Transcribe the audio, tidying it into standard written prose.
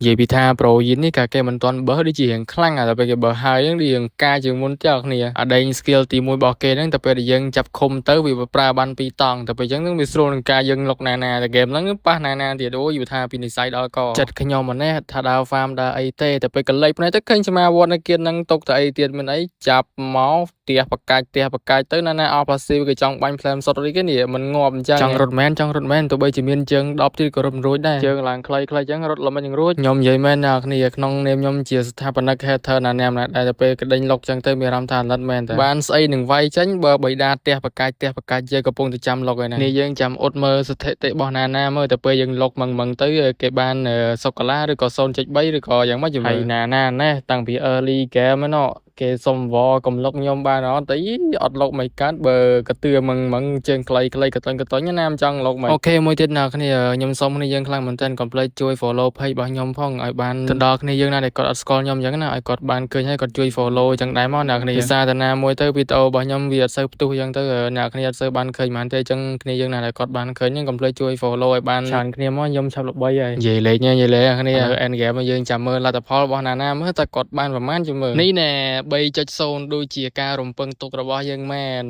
និយាយពីថាប្រូយីននេះកាគេមិនទាន់បើដូចជារៀងខ្លាំងតែពេលគេបើហើយហ្នឹងរៀងការជាងមុនចោលគ្នាអាដេញ skill ទី1របស់គេហ្នឹងតែពេលដែលយើងចាប់ឃុំទៅវាប្រើបាន2តង់តែពេលអញ្ចឹងហ្នឹងវាស្រួលនឹងការយើងលុកណាណាតែហ្គេមហ្នឹងប៉ះណាណាទៀតអូយវាថាពីនិស័យដល់កចិត្តខ្ញុំម្នេះថាដើរ farm ដើរអីទេតែពេលកលេចភ្នែកទៅឃើញសមាវត្តនៅគៀនហ្នឹងຕົកទៅអីទៀតមានអីចាប់មកផ្ទះបកាច់ទៅណាណាអស់ប៉ាស៊ីវគេចង់បាញ់ផ្លែមសុតរីគេនេះមិនងាប់អញ្ចឹងចង់រត់មែនទោះបីជាមានជើង10ទៀតក៏រត់មិនរួចដែរជើងឡើងខ្លីៗអញ្ចឹងរត់ល្មិចនឹងរួចខ្ញុំនិយាយមែនអ្នកគ្នាក្នុងនាមខ្ញុំជាស្ថាបនិក hater ណាណាម្នាក់ដែរតែពេលក្តេញលុកអញ្ចឹងទៅមានអារម្មណ៍ថាអាណិតមែនតើបានស្អីនឹងវាយចេញបើបិតាផ្ទះបកាច់យើងកំពុងតែចាំលុកឯណានេះយើងចាំអ៊ុតមើលស្ថិតិរបស់ណាណាមើលតែពេលយើងលុកម៉ងទៅគេបានសុកាឡាឬក៏0.3ឬក៏យ៉ាងម៉េចហើយណាណាណេះតាំងពី early game ហ្នឹងគេសុំវកំឡុកខ្ញុំបានអត់អីអត់លុកមិនកើតបើកទឿម៉ងជើងខ្លីកតុញណាមិនចង់លុកមិនអូខេមួយទៀតណាគ្នាខ្ញុំសុំគ្នាយើងខ្លាំងមែនតើកុំភ្លេចជួយ follow page របស់ខ្ញុំផងឲ្យបានទៅដល់គ្នាយើងណាដែលគាត់អត់ស្គាល់ខ្ញុំអញ្ចឹងណាឲ្យគាត់បានឃើញហើយគាត់ជួយ follow អញ្ចឹងដែរមកអ្នកគ្នាភាសាតាណាមួយទៅវីដេអូរបស់ខ្ញុំវាអត់សូវផ្ទុះអញ្ចឹងទៅអ្នកគ្នាអត់សូវបានឃើញបានទេអញ្ចឹងគ្នាយើងណាដែលគាត់បានឃើញហ្នឹងកុំភ្លេចជួយ follow ឲ្យបានច្រើនគ្នាមកខ្ញុំឆាប់ល្បីហើយនិយាយលេងគ្នា end game យើងចាំមើលលទ្ធផលរបស់ណាណាមើលតើគាត់បានប្រមាណជមើលនេះណែ3.0ដូចជាការរំពឹងទុករបស់យើងមែន